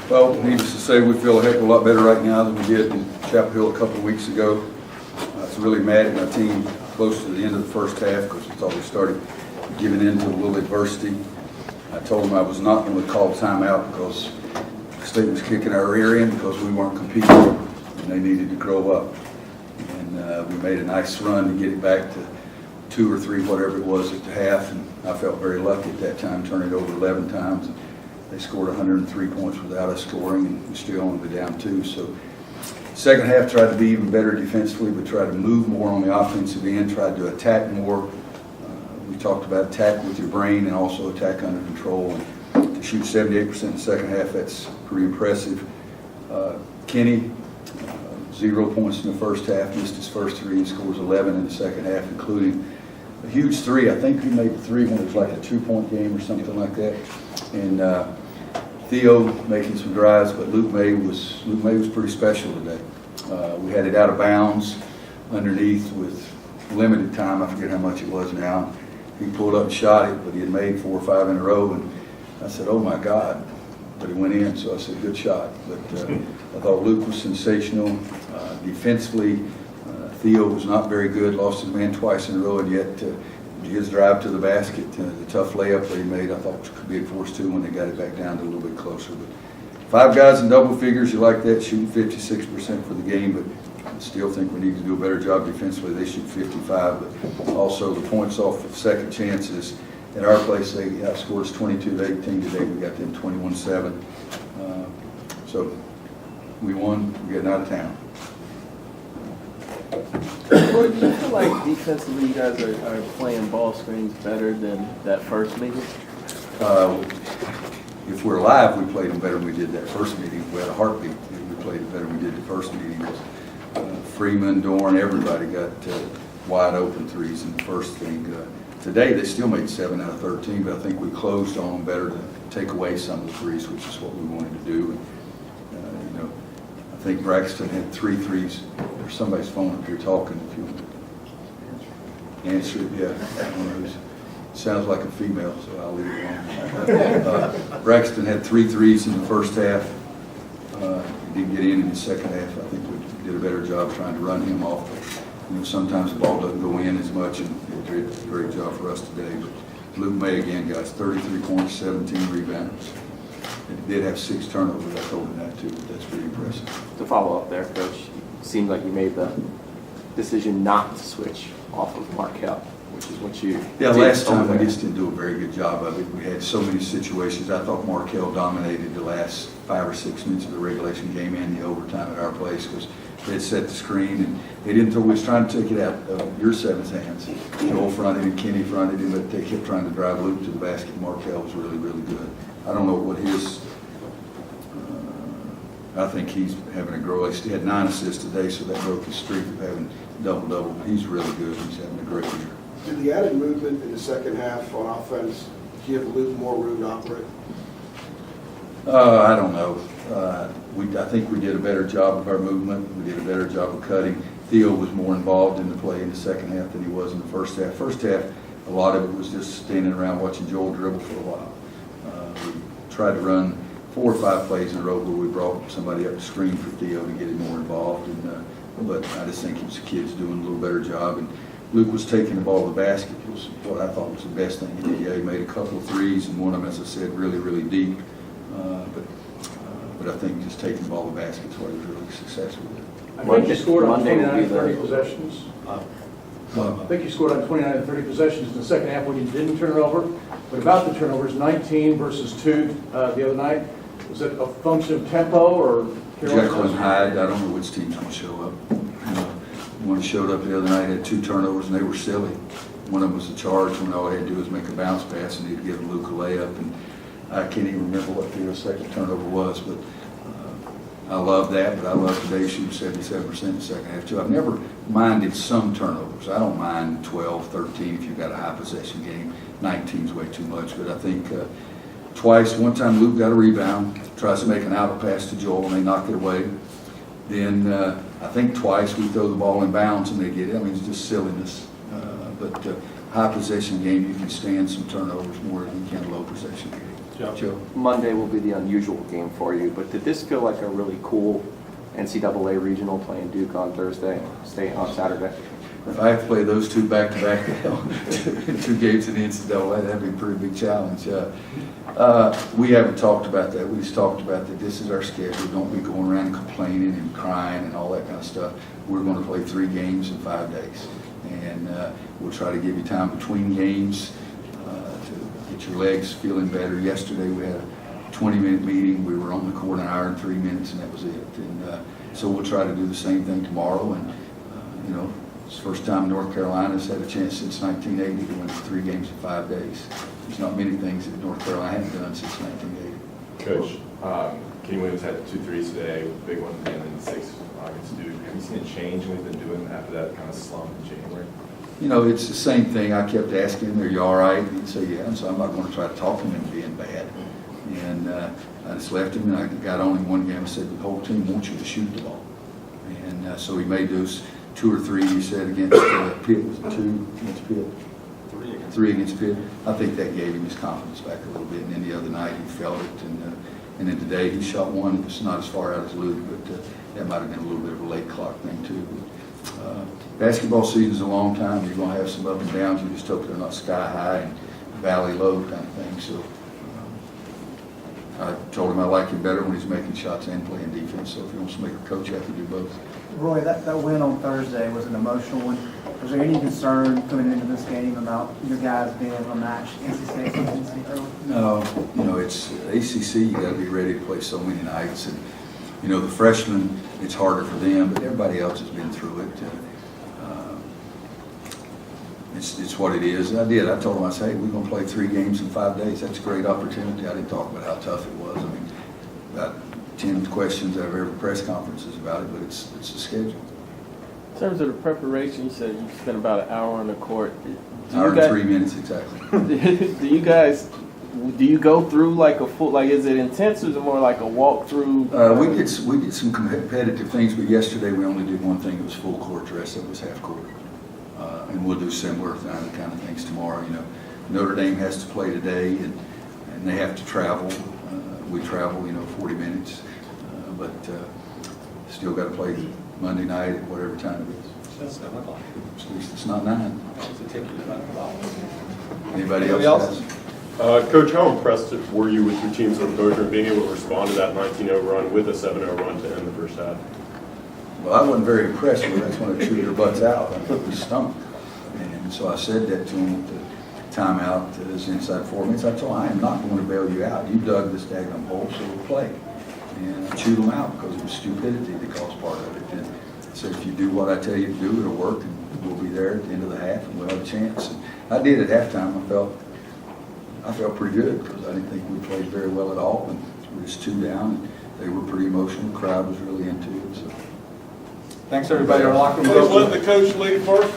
Well, needless to say, we feel a heck of a lot better right now than we did in Chapel Hill a couple of weeks ago. I was really mad at my team close to the end of the first half because we thought we started giving in to a little adversity. I told them I was not going to call timeout because the state was kicking our rear end because we weren't competing and they needed to grow up. And we made a nice run to get it back to 2 or 3, whatever it was at the half, and I felt very lucky at that time, turning it over 11 times. And they scored 103 points without us scoring, and we still only down 2. So second half tried to be even better defensively, but tried to move more on the offensive end, tried to attack more. We talked about attack with your brain and also attack under control. And to shoot 78% in the second half, that's pretty impressive. Kenny, 0 points in the first half, missed his first 3, and scores 11 in the second half, including a huge 3. I think he made the 3 when it was like a 2-point game or something like that. And Theo making some drives, but Luke May was pretty special today. We had it out of bounds underneath with limited time. I forget how much it was now. He pulled up and shot it, but he had made 4 or 5 in a row, and I said, "Oh my God!" But he went in, so I said, "Good shot." But I thought Luke was sensational defensively. Theo was not very good, lost his man twice in a row, and yet his drive to the basket, the tough layup that he made, I thought could be a force too when they got it back down to a little bit closer. But 5 guys in double figures, you like that, shooting 56% for the game, but I still think we need to do a better job defensively. They shoot 55, but also the points off of second chances. At our place, they outscored us 22-18 today. We got them 21-7. So we won. We're getting out of town. Well, do you feel like defensively you guys are playing ball screens better than that first meeting? If we're alive, we played them better than we did that first meeting. If we had a heartbeat, we played it better than we did the first meeting. Freeman, Dorn, everybody got wide open threes in the first thing. Today, they still made 7 out of 13, but I think we closed on them better to take away some of the threes, which is what we wanted to do. And, I think Braxton had 3 threes. There's somebody's phone up here talking. If you answer it, yeah. Sounds like a female, so I'll leave it alone. Braxton had 3 threes in the first half. He didn't get in the second half. I think we did a better job trying to run him off. Sometimes the ball doesn't go in as much, and he did a great job for us today. But Luke May again, guys, 33 points, 17 rebounds. He did have 6 turnovers. I told him that too, but that's pretty impressive. To follow up there, Coach, it seemed like you made the decision not to switch off of Markel, which is what you Yeah, did last time over we there. just didn't do a very good job of it. We had so many situations. I thought Markel dominated the last 5 or 6 minutes of the regulation game and the overtime at our place because they had set the screen and they didn't until we was trying to take it out of your 7's hands. Joel fronted and Kenny fronted him, but they kept trying to drive Luke to the basket. Markel was really, really good. I don't know what his I think he's having a grow. He had 9 assists today, so that broke his streak of having double-double. He's really good. He's having a great year. Did the added movement in the second half on offense give Luke more room to operate? I don't know. I think we did a better job of our movement. We did a better job of cutting. Theo was more involved in the play in the second half than he was in the first half. First half, a lot of it was just standing around watching Joel dribble for a while. We tried to run 4 or 5 plays in a row where we brought somebody up the screen for Theo to get him more involved. But I just think it was the kids doing a little better job. And Luke was taking the ball to the basket. It was what I thought was the best thing he did. Yeah, he made a couple of threes, and one of them, as I said, really, really deep. But I think just taking the ball to the basket is what he was really successful with. I think you scored on Monday will 29 be of 30 possessions. I think you scored on 29 of 30 possessions in the second half when you didn't turn it over. But about the turnovers, 19 versus 2 the other night, was it a function of tempo or? Jekyll and Hyde, I don't know which team's going to show up. One showed up the other night, had 2 turnovers, and they were silly. One of them was a charge when all he had to do was make a bounce pass, and he'd give Luke a layup. And I can't even remember what Theo's second turnover was, but I love that. But I love today shooting 77% in the second half, too. I've never minded some turnovers. I don't mind 12, 13 if you've got a high possession game. 19's way too much, but I think one time Luke got a rebound, tries to make an out pass to Joel, and they knock it away. Then I think twice we throw the ball in bounds and they get it. I mean, it's just silliness. But high possession game, you can stand some turnovers more than you can low possession game. Joe? Monday will be the unusual game for you, but did this feel like a really cool NCAA regional playing Duke on Thursday, staying on Saturday? If I have to play those two back-to-back, two games in the NCAA, that'd be a pretty big challenge. We haven't talked about that. We just talked about that this is our schedule. Don't be going around complaining and crying and all that kind of stuff. We're going to play 3 games in 5 days. And we'll try to give you time between games to get your legs feeling better. Yesterday we had a 20-minute meeting. We were on the court an hour and 3 minutes, and that was it. And so we'll try to do the same thing tomorrow. And, you know, it's the first time North Carolina's had a chance since 1980 to win 3 games in 5 days. There's not many things that North Carolina hasn't done since 1980. Coach, Kenny Williams had 2 threes today, big one, and then 6 against Duke. Have you seen a change in what he's been doing after that kind of slump in January? You know, it's the same thing. I kept asking him, are you all right? And he'd say, yeah. And so I'm not going to try to talk him into being bad. And I just left him, and I got on him one game and said, the whole team wants you to shoot the ball. And so he made those 2 or 3, he said, against Pitt. Was it 2 against Pitt? 3 against Pitt. I think that gave him his confidence back a little bit. And then the other night he felt it. And then today he shot one. It was not as far out as Luke, but that might have been a little bit of a late clock thing too. Basketball season is a long time. You're going to have some up and downs. You just hope they're not sky high and valley low kind of thing. So I told him I like him better when he's making shots and playing defense. So if he wants to make a coach, you have to do both. Roy, that win on Thursday was an emotional one. Was there any concern coming into this game about your guys being able to match NC State early? No, you know, it's ACC, you got to be ready to play so many nights. And, you know, the freshmen, it's harder for them, but everybody else has been through it. It's what it is. And I told them, I said, hey, we're going to play 3 games in 5 days. That's a great opportunity. I didn't talk about how tough it was. I mean, about 10 questions out of every press conference is about it, but it's a schedule. In terms of the preparation, you said you spent about an hour on the court. Hour and 3 minutes, exactly. Do you go through like a full, like is it intense or is it more like a walkthrough? We did some competitive things, but yesterday we only did one thing. It was full court dress. It was half court. And we'll do similar kind of things tomorrow. You know, Notre Dame has to play today, and they have to travel. We travel, 40 minutes, but still got to play Monday night at whatever time it is. That's 7 o'clock. At least it's not 9. It's a ticket to 9 o'clock. Anybody else? Coach, how impressed were you with your team's composure and being able to respond to that 19-0 run with a 7-0 run to end the first half? Well, I wasn't very impressed with it. That's when they chewed their butts out. I thought we stunk. And so I said that to them at the timeout, as inside 4 minutes. I told them, I am not going to bail you out. You dug this daggone hole, so we'll play. And I chewed them out because it was stupidity that caused part of it. And I said, if you do what I tell you to do, it'll work, and we'll be there at the end of the half, and we'll have a chance. And I did at halftime. I felt pretty good because I didn't think we played very well at all. And we were just 2 down, and they were pretty emotional. The crowd was really into it. So. Thanks, everybody. Our locker room. Please let the coach lead first.